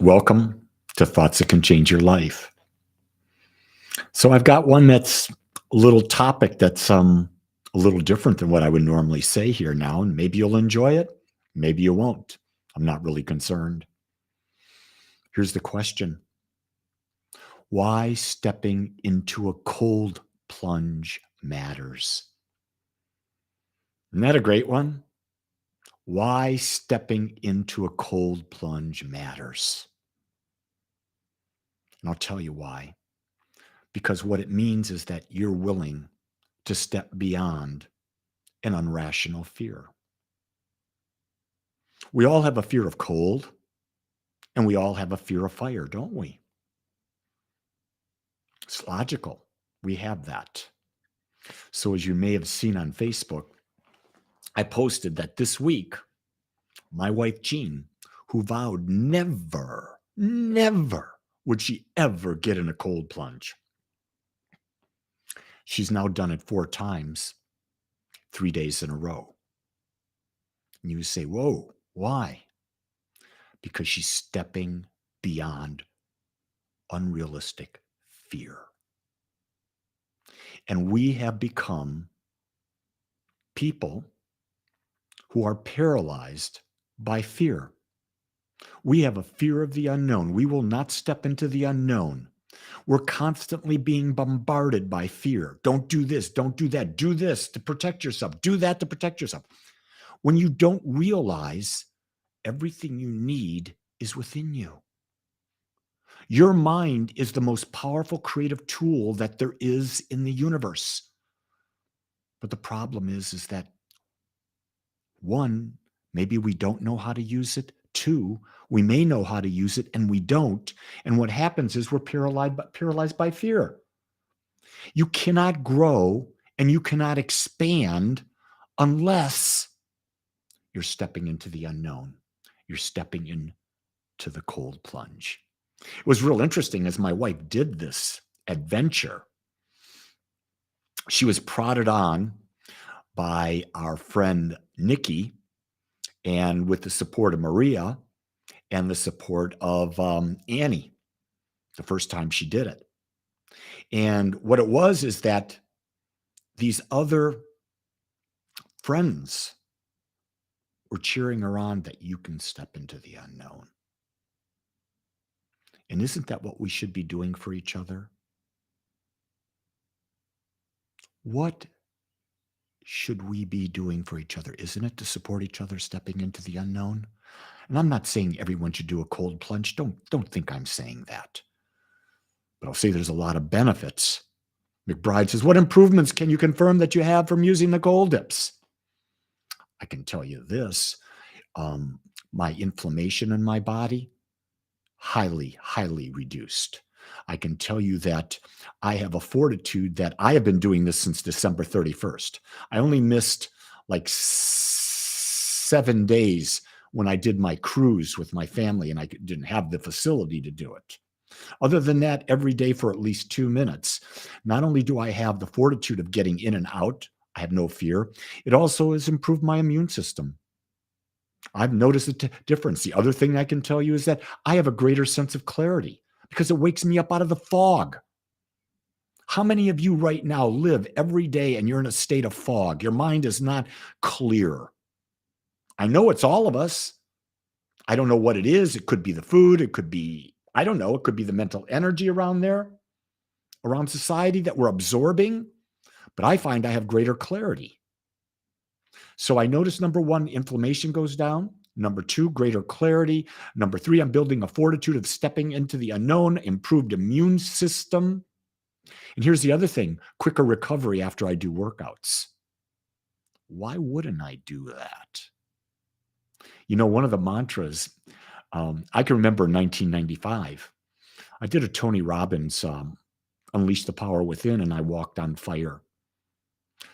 Welcome to Thoughts That Can Change Your Life. So I've got one that's a little topic that's a little different than what I would normally say here now, and maybe you'll enjoy it, maybe you won't. I'm not really concerned. Here's the question. Why stepping into a cold plunge matters. Isn't that a great one? Why stepping into a cold plunge matters. And I'll tell you why. Because what it means is that you're willing to step beyond an irrational fear. We all have a fear of cold, and we all have a fear of fire, don't we? It's logical. We have that. So, as you may have seen on Facebook, I posted that this week, my wife, Jean, who vowed never would she ever get in a cold plunge. She's now done it 4 times, 3 days in a row. And you say, whoa, why? Because she's stepping beyond unrealistic fear. And we have become people who are paralyzed by fear. We have a fear of the unknown. We will not step into the unknown. We're constantly being bombarded by fear. Don't do this. Don't do that. Do this to protect yourself. Do that to protect yourself. When you don't realize everything you need is within you. Your mind is the most powerful creative tool that there is in the universe. But the problem is that 1, maybe we don't know how to use it. 2, we may know how to use it and we don't. And what happens is we're paralyzed by fear. You cannot grow and you cannot expand unless you're stepping into the unknown. You're stepping into the cold plunge. It was real interesting as my wife did this adventure. She was prodded on by our friend Nikki, and with the support of Maria and the support of Annie, the first time she did it. And what it was is that these other friends were cheering her on that you can step into the unknown. And isn't that what we should be doing for each other? What should we be doing for each other? Isn't it to support each other stepping into the unknown? And I'm not saying everyone should do a cold plunge. Don't think I'm saying that. But I'll say there's a lot of benefits. McBride says, what improvements can you confirm that you have from using the cold dips? I can tell you this. My inflammation in my body, highly reduced. I can tell you that I have a fortitude that I have been doing this since December 31st. I only missed like 7 days when I did my cruise with my family and I didn't have the facility to do it. Other than that, every day for at least 2 minutes. Not only do I have the fortitude of getting in and out, I have no fear, it also has improved my immune system. I've noticed a difference. The other thing I can tell you is that I have a greater sense of clarity because it wakes me up out of the fog. How many of you right now live every day and you're in a state of fog? Your mind is not clear. I know it's all of us. I don't know what it is. It could be the food. It could be, I don't know. It could be the mental energy around there, around society that we're absorbing. But I find I have greater clarity. So I notice, number 1, inflammation goes down. Number 2, greater clarity. Number 3, I'm building a fortitude of stepping into the unknown, improved immune system. And here's the other thing, quicker recovery after I do workouts. Why wouldn't I do that? You know, one of the mantras, I can remember in 1995, I did a Tony Robbins Unleash the Power Within, and I walked on fire.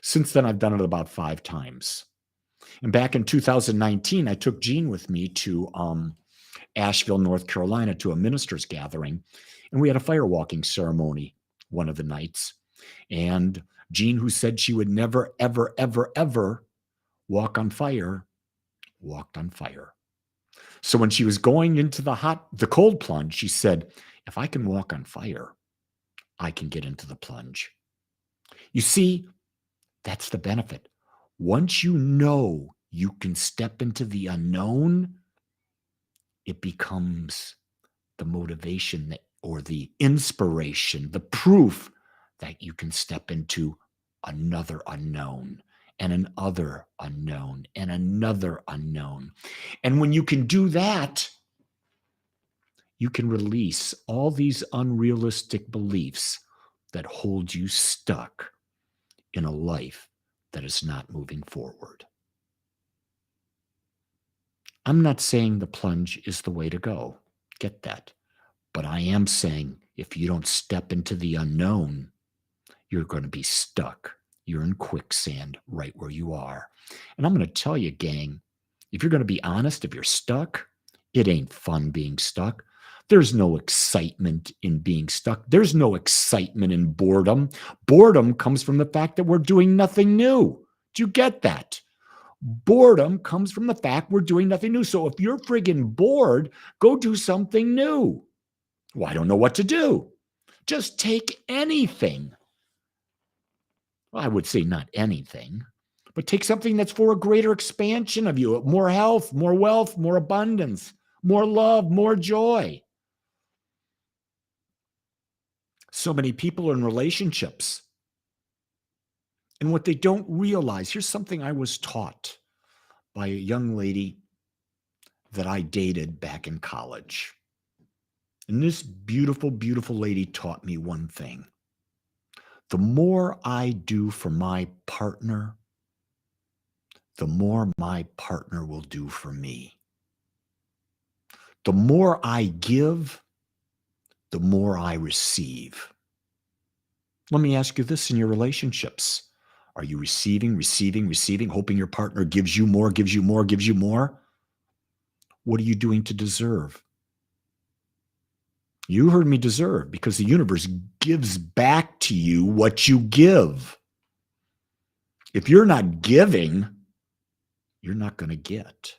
Since then, I've done it about 5 times. And back in 2019, I took Jean with me to Asheville, North Carolina, to a minister's gathering. And we had a fire walking ceremony one of the nights. And Jean, who said she would never, ever walk on fire, walked on fire. So when she was going into the cold plunge, she said, if I can walk on fire, I can get into the plunge. You see, that's the benefit. Once you know you can step into the unknown, it becomes the motivation or the inspiration, the proof that you can step into another unknown and another unknown and another unknown. And when you can do that, you can release all these unrealistic beliefs that hold you stuck in a life that is not moving forward. I'm not saying the plunge is the way to go. Get that. But I am saying if you don't step into the unknown, you're going to be stuck. You're in quicksand right where you are. And I'm going to tell you, gang, if you're going to be honest, if you're stuck, it ain't fun being stuck. There's no excitement in being stuck. There's no excitement in boredom. Boredom comes from the fact that we're doing nothing new. Do you get that? Boredom comes from the fact we're doing nothing new. So if you're friggin' bored, go do something new. Well, I don't know what to do. Just take anything. Well, I would say not anything, but take something that's for a greater expansion of you, more health, more wealth, more abundance, more love, more joy. So many people are in relationships. And what they don't realize, here's something I was taught by a young lady that I dated back in college. And this beautiful, beautiful lady taught me one thing. The more I do for my partner, the more my partner will do for me. The more I give, the more I receive. Let me ask you this in your relationships. Are you receiving, receiving, receiving, hoping your partner gives you more, gives you more, gives you more? What are you doing to deserve? You heard me, deserve, because the universe gives back to you what you give. If you're not giving, you're not going to get.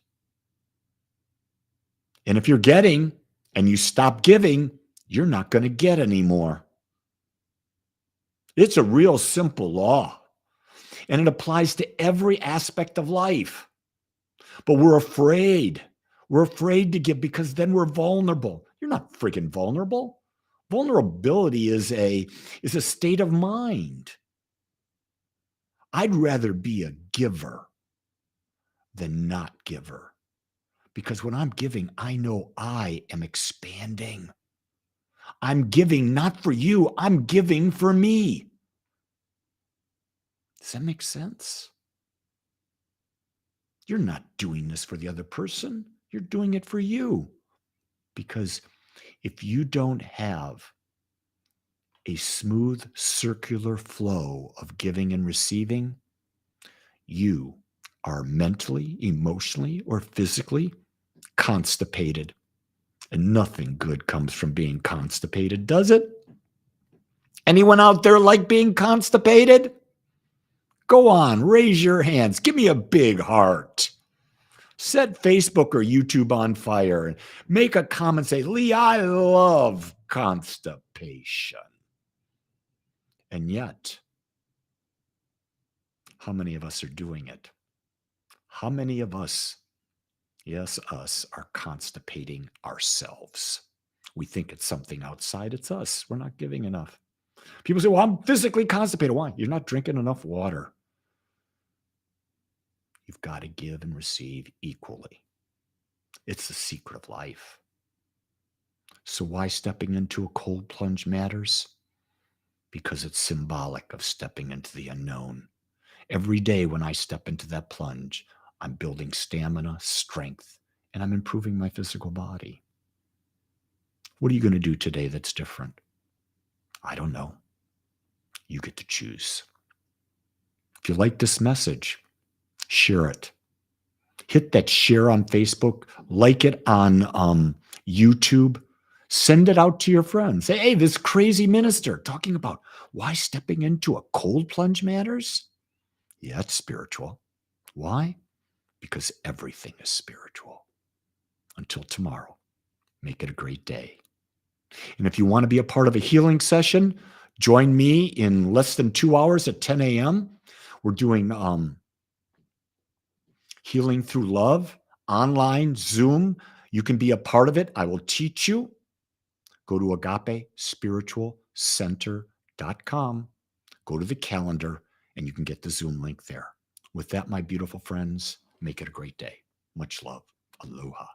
And if you're getting and you stop giving, you're not going to get anymore. It's a real simple law, and it applies to every aspect of life. But we're afraid. We're afraid to give because then we're vulnerable. You're not freaking vulnerable. Vulnerability is a state of mind. I'd rather be a giver than not giver. Because when I'm giving, I know I am expanding. I'm giving not for you, I'm giving for me. Does that make sense? You're not doing this for the other person. You're doing it for you. Because if you don't have a smooth circular flow of giving and receiving, you are mentally, emotionally, or physically constipated. And nothing good comes from being constipated, does it? Anyone out there like being constipated? Go on, raise your hands. Give me a big heart. Set Facebook or YouTube on fire and make a comment, say, Lee, I love constipation. And yet, how many of us are doing it? How many of us, yes, us, are constipating ourselves? We think it's something outside. It's us. We're not giving enough. People say, well, I'm physically constipated. Why? You're not drinking enough water. You've got to give and receive equally. It's the secret of life. So why stepping into a cold plunge matters? Because it's symbolic of stepping into the unknown. Every day when I step into that plunge, I'm building stamina, strength, and I'm improving my physical body. What are you going to do today that's different? I don't know. You get to choose. If you like this message, share it. Hit that share on Facebook, like it on YouTube, send it out to your friends. Say, hey, this crazy minister talking about why stepping into a cold plunge matters. Yeah, it's spiritual. Why? Because everything is spiritual. Until tomorrow, make it a great day. And if you want to be a part of a healing session, join me in less than 2 hours at 10 a.m. We're doing healing through love, online, Zoom. You can be a part of it. I will teach you. Go to agapespiritualcenter.com, go to the calendar, and you can get the Zoom link there. With that, my beautiful friends, make it a great day. Much love. Aloha.